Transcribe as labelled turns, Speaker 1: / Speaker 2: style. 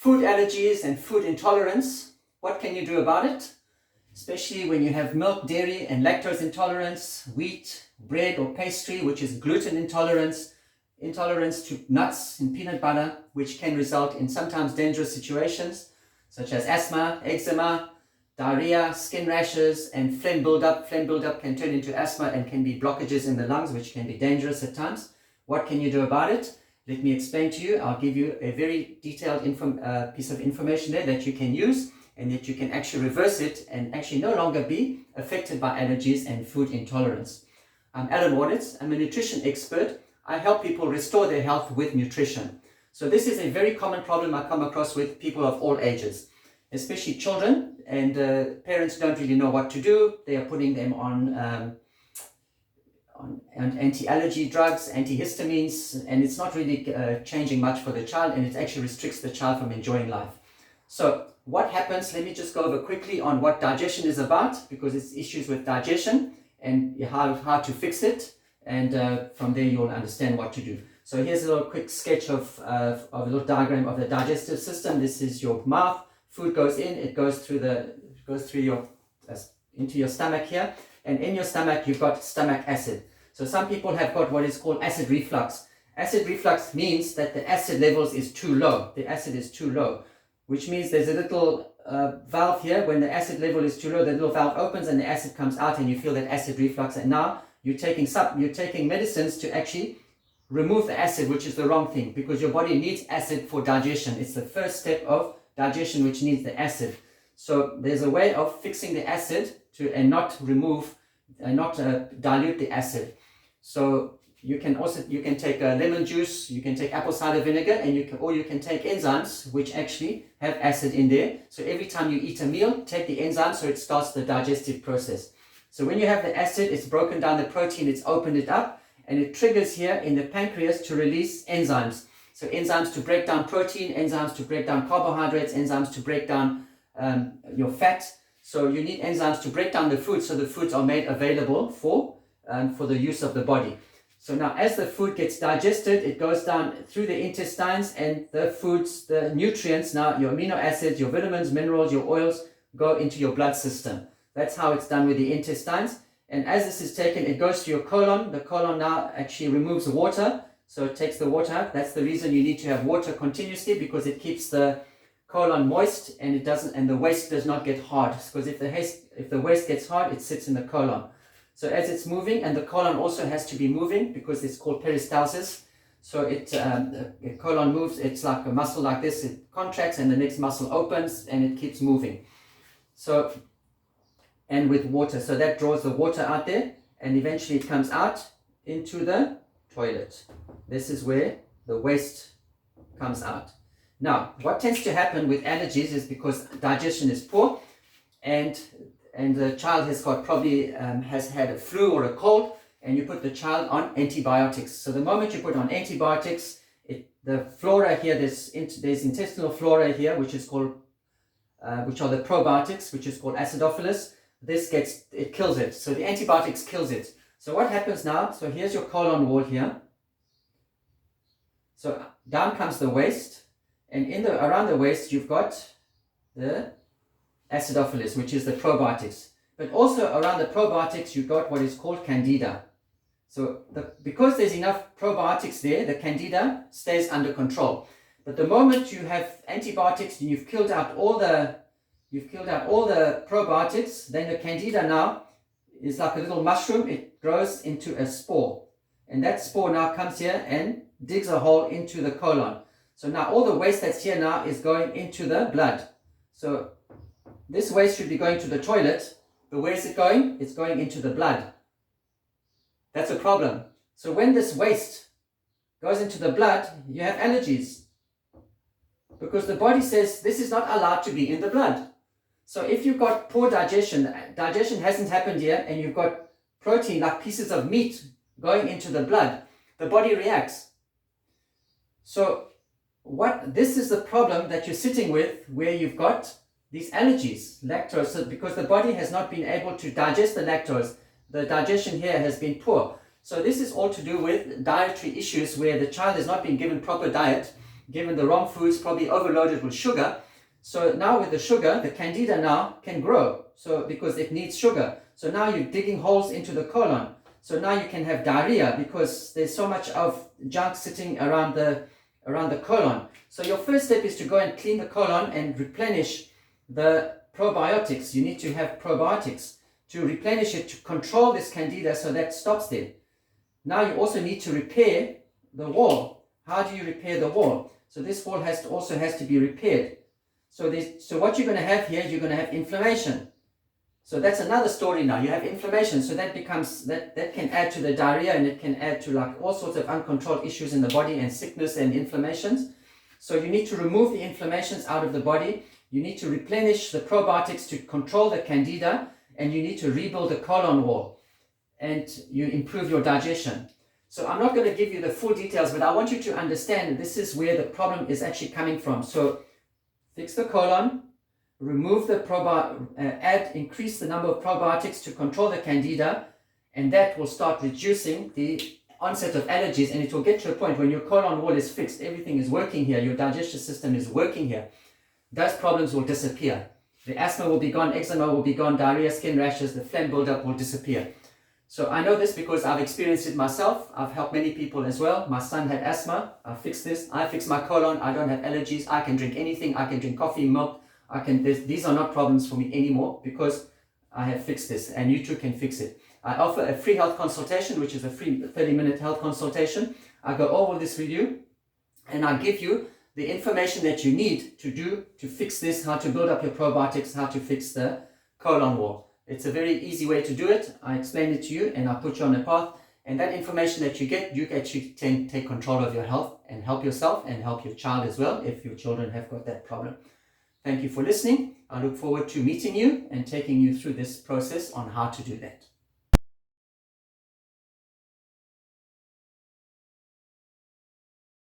Speaker 1: Food allergies and food intolerance. What can you do about it? Especially when you have milk, dairy and lactose intolerance, wheat, bread or pastry, which is gluten intolerance, intolerance to nuts and peanut butter, which can result in sometimes dangerous situations such as asthma, eczema, diarrhea, skin rashes and phlegm buildup. Phlegm buildup can turn into asthma and can be blockages in the lungs, which can be dangerous at times. What can you do about it? Let me explain to you. I'll give you a very detailed piece of information there that you can use and that you can actually reverse it and actually no longer be affected by allergies and food intolerance. I'm Alan Warnitz. I'm a nutrition expert. I help people restore their health with nutrition. So this is a very common problem I come across with people of all ages, especially children, and parents don't really know what to do. They are putting them on anti-allergy drugs, antihistamines, and it's not really changing much for the child, and it actually restricts the child from enjoying life. So what happens, let me just go over quickly on what digestion is about, because it's issues with digestion and how to fix it, and from there you'll understand what to do. So here's a little quick sketch of a little diagram of the digestive system. This is your mouth. Food goes in, it goes through your into your stomach here, and in your stomach you've got stomach acid. So some people have got what is called acid reflux. Acid reflux means that the acid levels is too low. The acid is too low, which means there's a little valve here. When the acid level is too low, the little valve opens and the acid comes out, and you feel that acid reflux. And now you're taking medicines to actually remove the acid, which is the wrong thing, because your body needs acid for digestion. It's the first step of digestion, which needs the acid. So there's a way of fixing the acid and not dilute the acid. So you can take lemon juice, you can take apple cider vinegar, and you can take enzymes which actually have acid in there. So every time you eat a meal, take the enzyme so it starts the digestive process. So when you have the acid, it's broken down the protein, it's opened it up, and it triggers here in the pancreas to release enzymes. So enzymes to break down protein, enzymes to break down carbohydrates, enzymes to break down your fat. So you need enzymes to break down the food, so the foods are made available for the use of the body. So now as the food gets digested, it goes down through the intestines, and the foods, the nutrients, now your amino acids, your vitamins, minerals, your oils, go into your blood system. That's how it's done with the intestines. And as this is taken, it goes to your colon. The colon now actually removes the water. So it takes the water out. That's the reason you need to have water continuously, because it keeps the colon moist and the waste does not get hard. Because if the waste gets hard, it sits in the colon. So as it's moving, and the colon also has to be moving because it's called peristalsis. So the colon moves. It's like a muscle like this. It contracts and the next muscle opens and it keeps moving. So, and with water. So that draws the water out there, and eventually it comes out into the toilet. This is where the waste comes out. Now, what tends to happen with allergies is because digestion is poor, and the child has got probably has had a flu or a cold, and you put the child on antibiotics. So the moment you put on antibiotics, the flora here, there's intestinal flora here, which is called which are the probiotics, which is called acidophilus. It kills it. So the antibiotics kills it. So what happens now? So here's your colon wall here. So down comes the waste, and around the waste you've got the acidophilus, which is the probiotics. But also around the probiotics you've got what is called candida. So because there's enough probiotics there, the candida stays under control. But the moment you have antibiotics and you've killed out all the probiotics, then the candida now is like a little mushroom. It grows into a spore, and that spore now comes here and digs a hole into the colon. So now all the waste that's here now is going into the blood. So this waste should be going to the toilet, but where is it going? It's going into the blood. That's a problem. So when this waste goes into the blood, you have allergies, because the body says this is not allowed to be in the blood. So if you've got poor digestion hasn't happened here, and you've got protein like pieces of meat going into the blood, the body reacts. So this is the problem that you're sitting with, where you've got these allergies, lactose, so because the body has not been able to digest the lactose. The digestion here has been poor. So this is all to do with dietary issues, where the child has not been given proper diet, given the wrong foods, probably overloaded with sugar. So now with the sugar, the candida now can grow. So because it needs sugar. So now you're digging holes into the colon. So now you can have diarrhea because there's so much of junk sitting around the colon. So your first step is to go and clean the colon and replenish the probiotics. You need to have probiotics to replenish it, to control this candida so that stops there. Now you also need to repair the wall. How do you repair the wall? So this wall also has to be repaired. So what you're going to have here, you're going to have inflammation. So that's another story now. You have inflammation. So that can add to the diarrhea, and it can add to like all sorts of uncontrolled issues in the body and sickness and inflammations. So you need to remove the inflammations out of the body. You need to replenish the probiotics to control the candida, and you need to rebuild the colon wall, and you improve your digestion. So I'm not going to give you the full details, but I want you to understand that this is where the problem is actually coming from. So fix the colon, remove the increase the number of probiotics to control the candida, and that will start reducing the onset of allergies, and it will get to a point when your colon wall is fixed, everything is working here, your digestive system is working here, those problems will disappear. The asthma will be gone, eczema will be gone, diarrhea, skin rashes, the phlegm buildup will disappear. So I know this because I've experienced it myself. I've helped many people as well. My son had asthma. I fixed this. I fixed my colon. I don't have allergies. I can drink anything. I can drink coffee, milk. These are not problems for me anymore because I have fixed this, and you too can fix it. I offer a free health consultation, which is a free 30-minute health consultation. I go over this with you, and I give you the information that you need to fix this, how to build up your probiotics, how to fix the colon wall. It's a very easy way to do it. I explain it to you and I put you on a path. And that information that you get, you actually take control of your health and help yourself and help your child as well if your children have got that problem. Thank you for listening. I look forward to meeting you and taking you through this process on how to do that.